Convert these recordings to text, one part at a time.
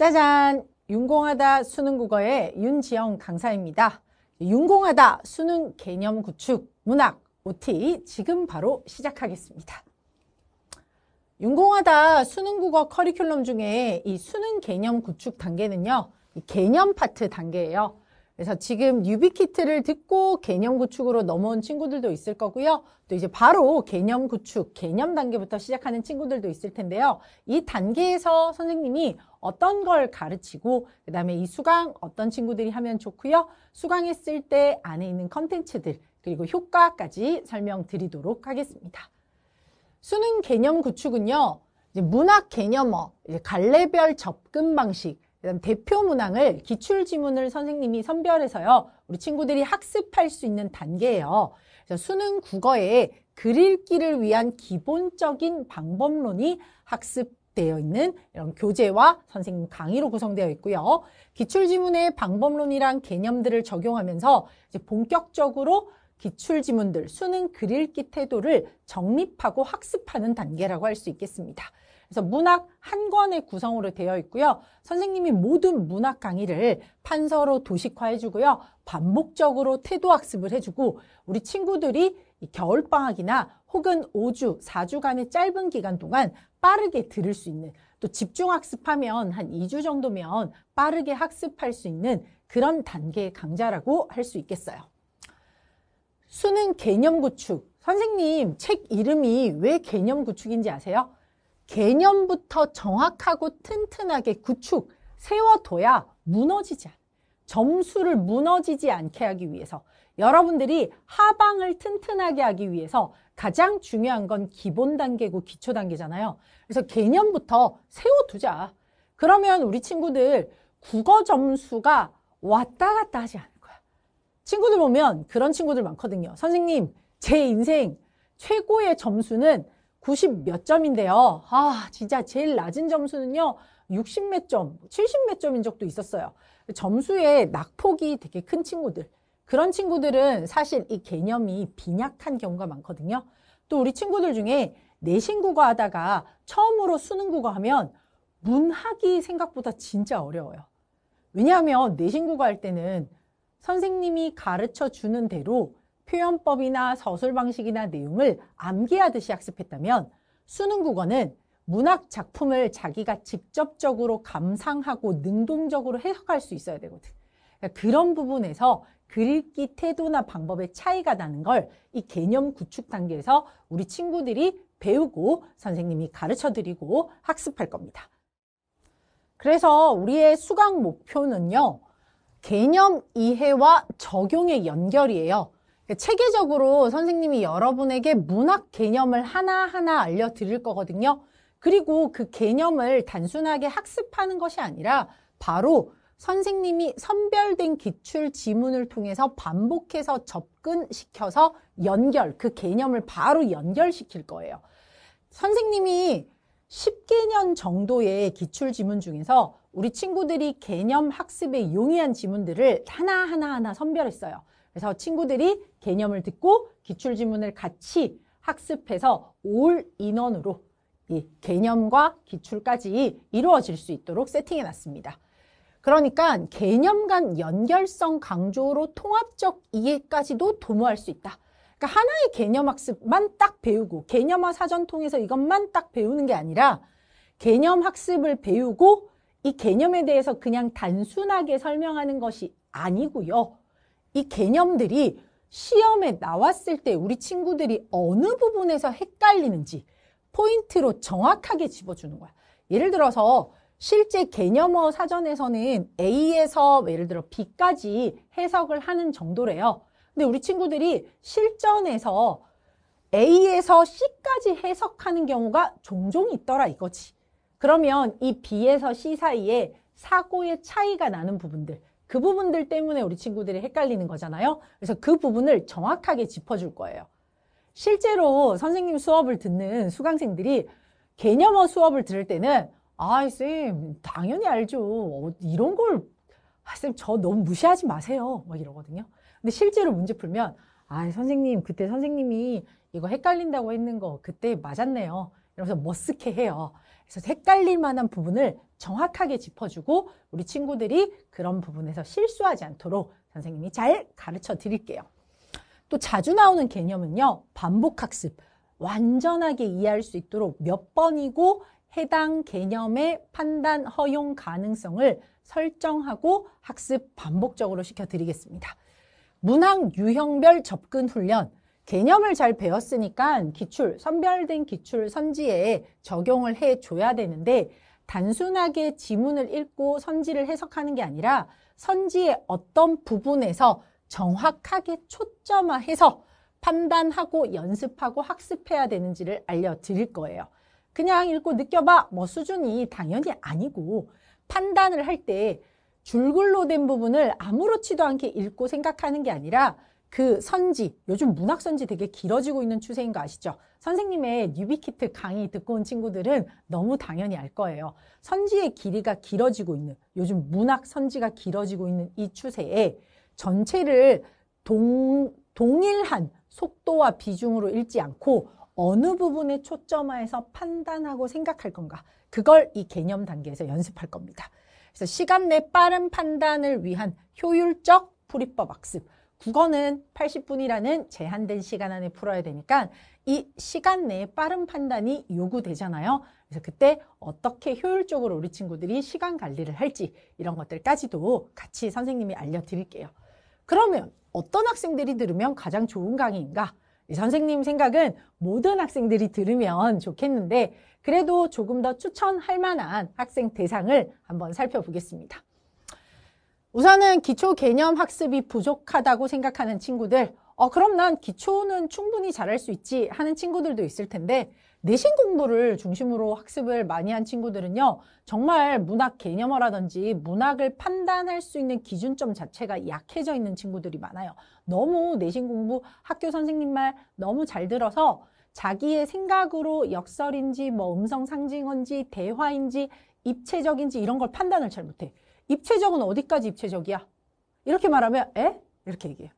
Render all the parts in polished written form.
짜잔! 윤공하다 수능국어의 윤지영 강사입니다. 윤공하다 수능 개념 구축 문학 OT 지금 바로 시작하겠습니다. 윤공하다 수능국어 커리큘럼 중에 이 수능 개념 구축 단계는요, 이 개념 파트 단계예요. 그래서 지금 뉴비키트를 듣고 개념 구축으로 넘어온 친구들도 있을 거고요. 또 이제 바로 개념 구축, 개념 단계부터 시작하는 친구들도 있을 텐데요. 이 단계에서 선생님이 어떤 걸 가르치고 그 다음에 이 수강 어떤 친구들이 하면 좋고요. 수강했을 때 안에 있는 컨텐츠들 그리고 효과까지 설명드리도록 하겠습니다. 수능 개념 구축은요. 이제 문학 개념어, 이제 갈래별 접근 방식, 그다음 대표 문항을 기출지문을 선생님이 선별해서요. 우리 친구들이 학습할 수 있는 단계예요. 그래서 수능 국어에 글 읽기를 위한 기본적인 방법론이 학습되어 있는 이런 교재와 선생님 강의로 구성되어 있고요. 기출지문의 방법론이란 개념들을 적용하면서 이제 본격적으로 기출지문들, 수능 글 읽기 태도를 정립하고 학습하는 단계라고 할 수 있겠습니다. 그래서 문학 한 권의 구성으로 되어 있고요. 선생님이 모든 문학 강의를 판서로 도식화해주고요. 반복적으로 태도학습을 해주고 우리 친구들이 이 겨울방학이나 혹은 5주, 4주간의 짧은 기간 동안 빠르게 들을 수 있는 또 집중학습하면 한 2주 정도면 빠르게 학습할 수 있는 그런 단계의 강좌라고 할 수 있겠어요. 수능 개념 구축. 선생님 책 이름이 왜 개념 구축인지 아세요? 개념부터 정확하고 튼튼하게 구축, 세워둬야 무너지지 않아. 점수를 무너지지 않게 하기 위해서 여러분들이 하방을 튼튼하게 하기 위해서 가장 중요한 건 기본 단계고 기초 단계잖아요. 그래서 개념부터 세워두자. 그러면 우리 친구들 국어 점수가 왔다 갔다 하지 않을 거야. 친구들 보면 그런 친구들 많거든요. 선생님, 제 인생 최고의 점수는 90 몇 점인데요. 진짜 제일 낮은 점수는요. 60 몇 점, 70 몇 점인 적도 있었어요. 점수의 낙폭이 되게 큰 친구들. 그런 친구들은 사실 이 개념이 빈약한 경우가 많거든요. 또 우리 친구들 중에 내신 국어 하다가 처음으로 수능 국어 하면 문학이 생각보다 진짜 어려워요. 왜냐하면 내신 국어 할 때는 선생님이 가르쳐 주는 대로 표현법이나 서술 방식이나 내용을 암기하듯이 학습했다면 수능 국어는 문학 작품을 자기가 직접적으로 감상하고 능동적으로 해석할 수 있어야 되거든. 그러니까 그런 부분에서 글 읽기 태도나 방법의 차이가 나는 걸 이 개념 구축 단계에서 우리 친구들이 배우고 선생님이 가르쳐드리고 학습할 겁니다. 그래서 우리의 수강 목표는요. 개념 이해와 적용의 연결이에요. 체계적으로 선생님이 여러분에게 문학 개념을 하나하나 알려드릴 거거든요. 그리고 그 개념을 단순하게 학습하는 것이 아니라 바로 선생님이 선별된 기출 지문을 통해서 반복해서 접근시켜서 그 개념을 바로 연결시킬 거예요. 선생님이 10개년 정도의 기출 지문 중에서 우리 친구들이 개념 학습에 용이한 지문들을 하나하나 선별했어요. 그래서 친구들이 개념을 듣고 기출지문을 같이 학습해서 올 인원으로 이 개념과 기출까지 이루어질 수 있도록 세팅해 놨습니다. 그러니까 개념 간 연결성 강조로 통합적 이해까지도 도모할 수 있다. 그러니까 하나의 개념 학습만 딱 배우고 개념화 사전 통해서 이것만 딱 배우는 게 아니라 개념 학습을 배우고 이 개념에 대해서 그냥 단순하게 설명하는 것이 아니고요. 이 개념들이 시험에 나왔을 때 우리 친구들이 어느 부분에서 헷갈리는지 포인트로 정확하게 집어주는 거야. 예를 들어서 실제 개념어 사전에서는 A에서 예를 들어 B까지 해석을 하는 정도래요. 근데 우리 친구들이 실전에서 A에서 C까지 해석하는 경우가 종종 있더라 이거지. 그러면 이 B에서 C 사이에 사고의 차이가 나는 부분들, 그 부분들 때문에 우리 친구들이 헷갈리는 거잖아요. 그래서 그 부분을 정확하게 짚어줄 거예요. 실제로 선생님 수업을 듣는 수강생들이 개념어 수업을 들을 때는 쌤 당연히 알죠. 이런 걸 쌤 저 너무 무시하지 마세요. 막 이러거든요. 근데 실제로 문제 풀면 선생님 그때 선생님이 이거 헷갈린다고 했는 거 그때 맞았네요. 이러면서 머쓱해 해요. 그래서 헷갈릴 만한 부분을 정확하게 짚어주고 우리 친구들이 그런 부분에서 실수하지 않도록 선생님이 잘 가르쳐 드릴게요. 또 자주 나오는 개념은요, 반복학습. 완전하게 이해할 수 있도록 몇 번이고 해당 개념의 판단 허용 가능성을 설정하고 학습 반복적으로 시켜드리겠습니다. 문학 유형별 접근 훈련, 개념을 잘 배웠으니까 기출, 선별된 기출 선지에 적용을 해줘야 되는데 단순하게 지문을 읽고 선지를 해석하는 게 아니라 선지의 어떤 부분에서 정확하게 초점화해서 판단하고 연습하고 학습해야 되는지를 알려드릴 거예요. 그냥 읽고 느껴봐 뭐 수준이 당연히 아니고 판단을 할 때 줄글로 된 부분을 아무렇지도 않게 읽고 생각하는 게 아니라 그 선지, 요즘 문학 선지 되게 길어지고 있는 추세인 거 아시죠? 선생님의 뉴비키트 강의 듣고 온 친구들은 너무 당연히 알 거예요. 선지의 길이가 길어지고 있는, 요즘 문학 선지가 길어지고 있는 이 추세에 전체를 동일한 속도와 비중으로 읽지 않고 어느 부분에 초점화해서 판단하고 생각할 건가, 그걸 이 개념 단계에서 연습할 겁니다. 그래서 시간 내 빠른 판단을 위한 효율적 풀이법 학습, 국어는 80분이라는 제한된 시간 안에 풀어야 되니까 이 시간 내에 빠른 판단이 요구되잖아요. 그래서 그때 어떻게 효율적으로 우리 친구들이 시간 관리를 할지 이런 것들까지도 같이 선생님이 알려드릴게요. 그러면 어떤 학생들이 들으면 가장 좋은 강의인가? 선생님 생각은 모든 학생들이 들으면 좋겠는데 그래도 조금 더 추천할 만한 학생 대상을 한번 살펴보겠습니다. 우선은 기초 개념 학습이 부족하다고 생각하는 친구들, 그럼 난 기초는 충분히 잘할 수 있지 하는 친구들도 있을 텐데 내신 공부를 중심으로 학습을 많이 한 친구들은요, 정말 문학 개념어라든지 문학을 판단할 수 있는 기준점 자체가 약해져 있는 친구들이 많아요. 너무 내신 공부 학교 선생님 말 너무 잘 들어서 자기의 생각으로 역설인지 뭐 음성 상징어인지 대화인지 입체적인지 이런 걸 판단을 잘 못해. 입체적은 어디까지 입체적이야? 이렇게 말하면 이렇게 얘기해요.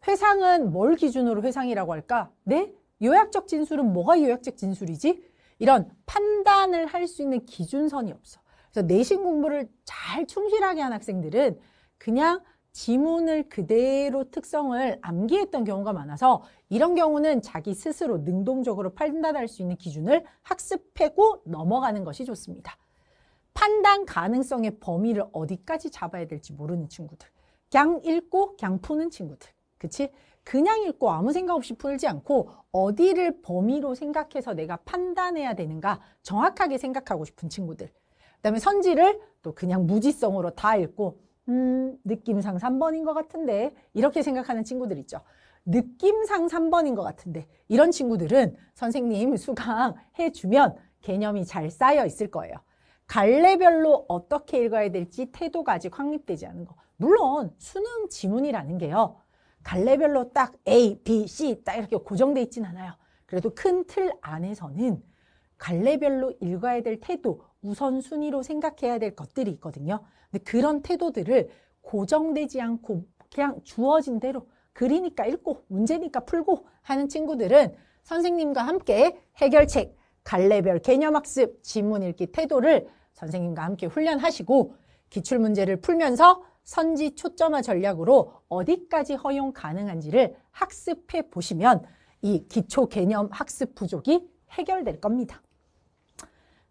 회상은 뭘 기준으로 회상이라고 할까? 네? 요약적 진술은 뭐가 요약적 진술이지? 이런 판단을 할 수 있는 기준선이 없어. 그래서 내신 공부를 잘 충실하게 한 학생들은 그냥 지문을 그대로 특성을 암기했던 경우가 많아서 이런 경우는 자기 스스로 능동적으로 판단할 수 있는 기준을 학습하고 넘어가는 것이 좋습니다. 판단 가능성의 범위를 어디까지 잡아야 될지 모르는 친구들, 그냥 읽고 그냥 푸는 친구들, 그치? 그냥 읽고 아무 생각 없이 풀지 않고 어디를 범위로 생각해서 내가 판단해야 되는가 정확하게 생각하고 싶은 친구들, 그다음에 선지를 또 그냥 무지성으로 다 읽고 느낌상 3번인 것 같은데 이렇게 생각하는 친구들 있죠. 느낌상 3번인 것 같은데 이런 친구들은 선생님 수강 해주면 개념이 잘 쌓여 있을 거예요. 갈래별로 어떻게 읽어야 될지 태도가 아직 확립되지 않은 거. 물론 수능 지문이라는 게요, 갈래별로 딱 A, B, C 딱 이렇게 고정돼 있진 않아요. 그래도 큰 틀 안에서는 갈래별로 읽어야 될 태도, 우선순위로 생각해야 될 것들이 있거든요. 근데 그런 태도들을 고정되지 않고 그냥 주어진 대로 글이니까 읽고 문제니까 풀고 하는 친구들은 선생님과 함께 해결책, 갈래별 개념학습, 지문 읽기 태도를 선생님과 함께 훈련하시고 기출문제를 풀면서 선지 초점화 전략으로 어디까지 허용 가능한지를 학습해 보시면 이 기초 개념 학습 부족이 해결될 겁니다.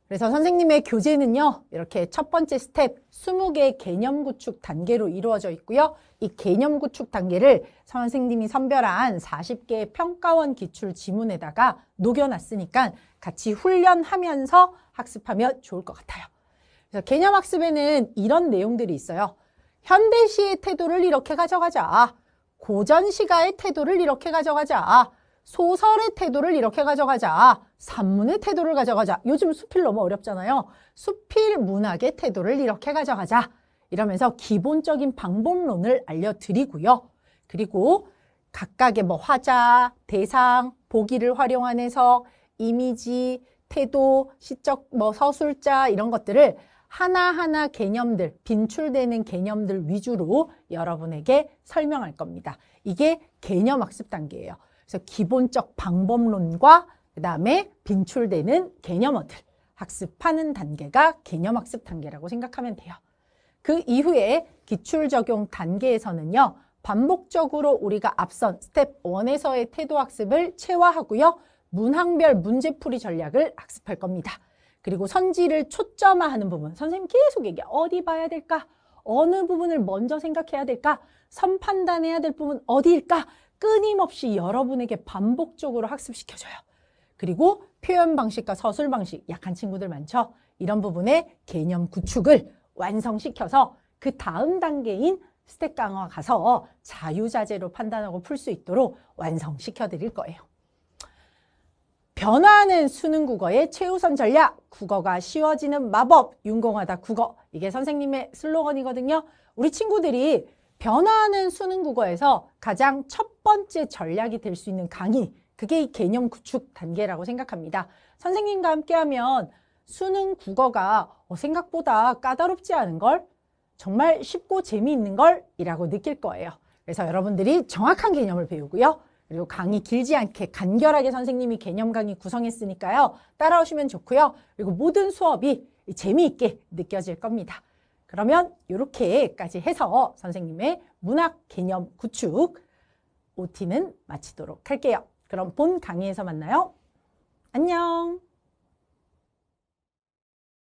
그래서 선생님의 교재는요, 이렇게 첫 번째 스텝 20개의 개념 구축 단계로 이루어져 있고요. 이 개념 구축 단계를 선생님이 선별한 40개의 평가원 기출 지문에다가 녹여놨으니까 같이 훈련하면서 학습하면 좋을 것 같아요. 그래서 개념 학습에는 이런 내용들이 있어요. 현대시의 태도를 이렇게 가져가자. 고전시가의 태도를 이렇게 가져가자. 소설의 태도를 이렇게 가져가자. 산문의 태도를 가져가자. 요즘 수필 너무 어렵잖아요. 수필 문학의 태도를 이렇게 가져가자. 이러면서 기본적인 방법론을 알려드리고요. 그리고 각각의 뭐 화자, 대상, 보기를 활용한 해석, 이미지, 태도, 시적, 뭐 서술자 이런 것들을 하나하나 개념들, 빈출되는 개념들 위주로 여러분에게 설명할 겁니다. 이게 개념 학습 단계예요. 그래서 기본적 방법론과 그 다음에 빈출되는 개념어들 학습하는 단계가 개념학습 단계라고 생각하면 돼요. 그 이후에 기출적용 단계에서는요. 반복적으로 우리가 앞선 스텝 1에서의 태도학습을 체화하고요. 문항별 문제풀이 전략을 학습할 겁니다. 그리고 선지를 초점화하는 부분, 선생님 계속 얘기해. 어디 봐야 될까? 어느 부분을 먼저 생각해야 될까? 선 판단해야 될 부분 어디일까? 끊임없이 여러분에게 반복적으로 학습시켜줘요. 그리고 표현 방식과 서술 방식 약한 친구들 많죠? 이런 부분의 개념 구축을 완성시켜서 그 다음 단계인 스텝 강화 가서 자유자재로 판단하고 풀 수 있도록 완성시켜 드릴 거예요. 변화하는 수능 국어의 최우선 전략, 국어가 쉬워지는 마법, 윤공하다 국어. 이게 선생님의 슬로건이거든요. 우리 친구들이 변화하는 수능 국어에서 가장 첫 번째 전략이 될 수 있는 강의, 그게 이 개념 구축 단계라고 생각합니다. 선생님과 함께하면 수능 국어가 생각보다 까다롭지 않은 걸, 정말 쉽고 재미있는 걸 이라고 느낄 거예요. 그래서 여러분들이 정확한 개념을 배우고요. 그리고 강의 길지 않게 간결하게 선생님이 개념 강의 구성했으니까요. 따라오시면 좋고요. 그리고 모든 수업이 재미있게 느껴질 겁니다. 그러면 이렇게까지 해서 선생님의 문학 개념 구축 OT는 마치도록 할게요. 그럼 본 강의에서 만나요. 안녕.